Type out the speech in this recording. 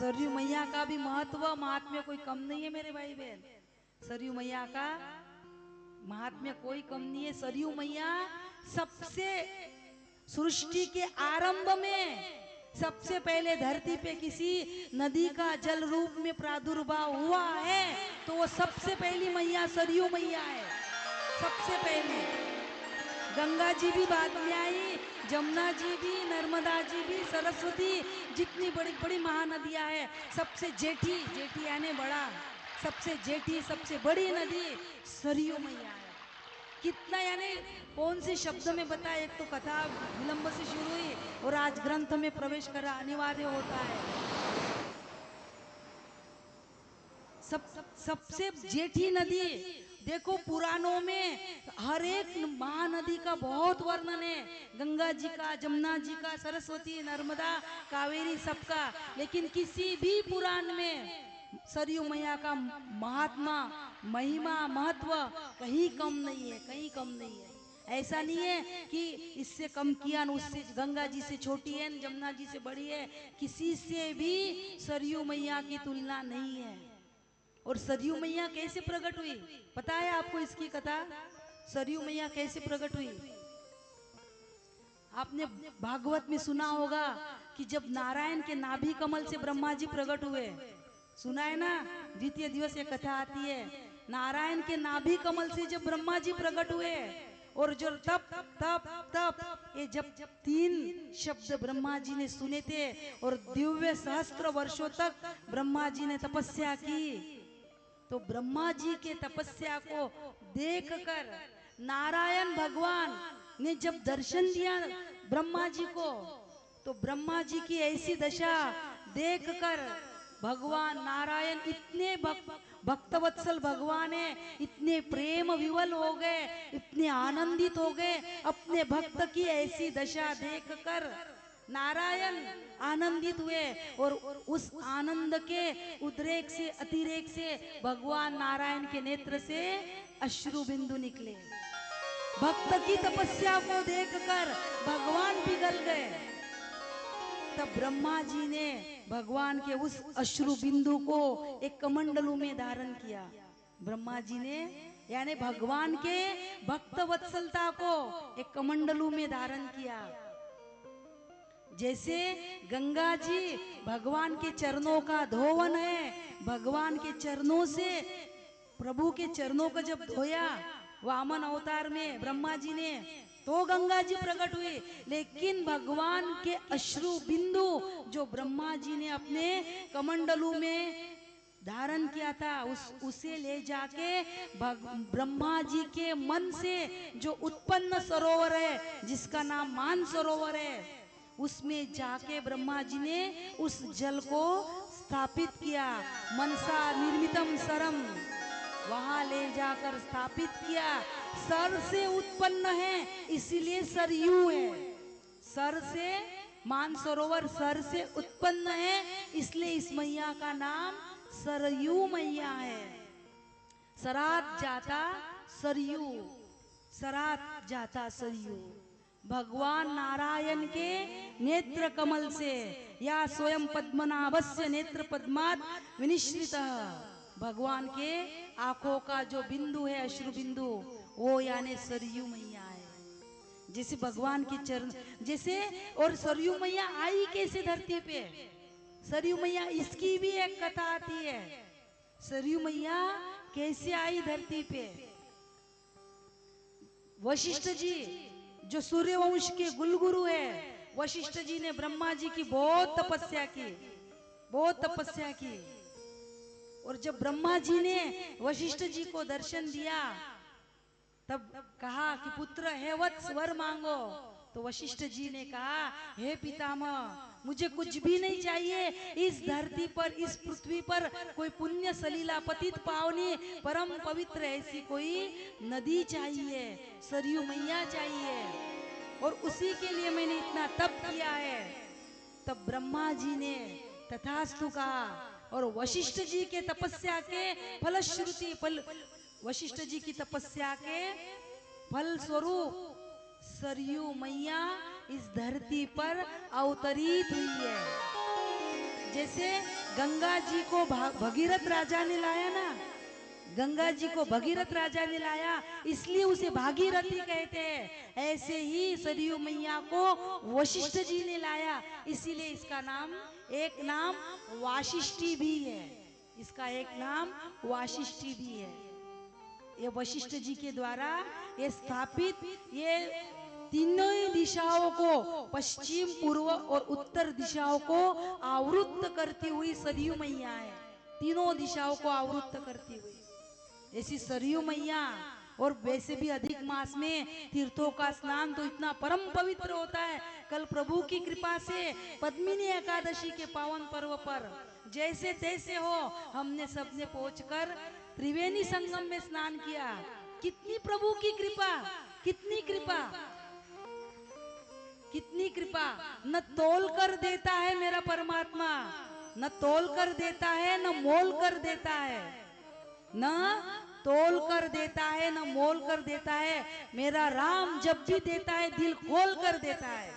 सरयू मैया का भी महत्व महात्म्य कोई कम नहीं है मेरे भाई बहन। सरयू मैया का महात्म्य कोई कम नहीं है। सरयू मैया सबसे सृष्टि के आरंभ में सबसे पहले धरती पे किसी नदी का जल रूप में प्रादुर्भाव हुआ है तो वो सबसे पहली मैया सरयू मैया है। सबसे पहले गंगा जी भी बाद में आई, जमुना जी भी, नर्मदा जी भी, सरस्वती, जितनी बड़ी बड़ी महानदियां हैं सबसे जेठी, जेठी यानी बड़ा, सबसे जेठी सबसे बड़ी नदी सरयू मैया है। कितना यानी कौन से शब्द में बताया। एक तो कथा विलंब से शुरू हुई और आज ग्रंथ में प्रवेश करना अनिवार्य होता है। सबसे जेठी नदी देखो, पुराणों में हर एक महानदी का बहुत वर्णन है, गंगा जी का, जमुना जी का, सरस्वती, नर्मदा, कावेरी, सबका, लेकिन किसी भी पुराण में सरयू मैया का महात्मा, महिमा, महत्व कहीं कम नहीं है, कहीं कम नहीं है। ऐसा नहीं है कि इससे कम किया न उससे, गंगा जी से छोटी है, जमुना जी से बड़ी है, किसी से भी सरयू मैया की तुलना नहीं है। और सरयू मैया कैसे प्रकट हुई पता है आपको इसकी कथा? सरयू मैया कैसे प्रकट हुई? आपने भागवत में सुना होगा कि जब नारायण के नाभि कमल से ब्रह्मा जी प्रकट हुए, सुना है ना? द्वितीय दिवस ये कथा आती है, नारायण के नाभि कमल से जब ब्रह्मा जी प्रकट हुए और जो तप तप तप ये जब 3 शब्द ब्रह्मा जी ने सुने थे और दिव्य सहस्त्र वर्षों तक ब्रह्मा जी ने तपस्या की, तो ब्रह्मा जी के तपस्या को देखकर नारायण भगवान ने जब दर्शन दिया ब्रह्मा जी को, तो ब्रह्मा जी की ऐसी दशा देखकर भगवान नारायण इतने भक्तवत्सल भगवान है, इतने प्रेम विवल हो गए, इतने आनंदित हो गए, अपने भक्त की ऐसी दशा देखकर नारायण आनंदित हुए और उस आनंद के उद्रेक से, अतिरेक से भगवान नारायण के नेत्र से अश्रु बिंदु निकले। भक्त की तपस्या को देखकर भगवान पिघल गए। तब ब्रह्मा जी ने भगवान के उस अश्रु बिंदु को एक कमंडलू में धारण किया। ब्रह्मा जी ने यानी भगवान के भक्त वत्सलता को एक कमंडलू में धारण किया। जैसे गंगा जी भगवान के चरणों का धोवन है, भगवान के चरणों से, प्रभु के चरणों को जब धोया वामन अवतार में ब्रह्मा जी ने, तो गंगा जी प्रकट हुई। लेकिन भगवान के अश्रु बिंदु जो ब्रह्मा जी ने अपने कमंडलू में धारण किया था, उसे ले जाके ब्रह्मा जी के मन से जो उत्पन्न सरोवर है जिसका नाम मान सरोवर है, उसमें जाके ब्रह्मा जी ने उस जल को स्थापित किया। मनसा निर्मितम सरम, वहां ले जाकर स्थापित किया। सर से उत्पन्न है इसीलिए सरयू है। सर से, मानसरोवर सर से उत्पन्न है इसलिए इस मैया का नाम सरयू मैया है। सरात जाता सरयू, सरात जाता सरयू। भगवान नारायण के नेत्र कमल से या स्वयं पद्मनाभस्य नेत्र पद्मात विनिश्रित, भगवान के आंखों का जो बिंदु है अश्रु बिंदु, वो यानी सरयू मैया है। जैसे भगवान के चरण जैसे, और सरयू मैया आई कैसे धरती पे? सरयू मैया इसकी भी एक कथा आती है। सरयू मैया कैसे आई धरती पे? वशिष्ठ जी जो सूर्यवंश के कुलगुरु है, वशिष्ठ जी ने ब्रह्मा जी की बहुत तपस्या की, बहुत तपस्या की। और जब ब्रह्मा जी ने वशिष्ठ जी को दर्शन दिया तब कहा कि पुत्र है वत्स वर मांगो। तो वशिष्ठ जी ने कहा, हे पितामह मुझे कुछ भी नहीं चाहिए, इस धरती पर, इस पृथ्वी पर कोई पुण्य सलीला पतित पावनी परम पवित्र ऐसी कोई नदी चाहिए, सरयू मैया चाहिए, और उसी के लिए मैंने इतना तप किया है। तब ब्रह्मा जी ने तथास्तु कहा और वशिष्ठ जी के तपस्या के फलश्रुति, वशिष्ठ जी की तपस्या के फल स्वरूप सरयू मैया इस धरती पर अवतरित हुई है। जैसे गंगा जी को भगीरथ राजा ने लाया ना, गंगा जी को भगीरथ राजा ने लाया, इसलिए उसे भागीरथी कहते हैं। ऐसे ही सरयू मैया को वशिष्ठ जी ने लाया, इसीलिए इसका नाम, एक नाम वाशिष्ठी भी है, इसका एक नाम वाशिष्ठी भी है। ये वशिष्ठ जी के द्वारा ये स्थापित, ये तीनों ही दिशाओं को, पश्चिम पूर्व और उत्तर दिशाओं को आवृत्त करती हुई सरयू मैया है, तीनों दिशाओं को आवृत्त करती हुई ऐसी सरयू मैया। और वैसे भी अधिक मास में तीर्थों का स्नान तो इतना परम पवित्र होता है। कल प्रभु की कृपा से पद्मिनी एकादशी के पावन पर्व पर जैसे तैसे हो हमने सबने पहुंचकर त्रिवेणी संगम में स्नान किया। कितनी प्रभु की कृपा, कितनी कृपा, कितनी कृपा। न तोल कर देता है मेरा परमात्मा, न तोल कर देता है, न मोल कर देता है, न तोल कर देता है, न मोल कर देता है। मेरा राम जब भी देता है दिल खोल कर देता है।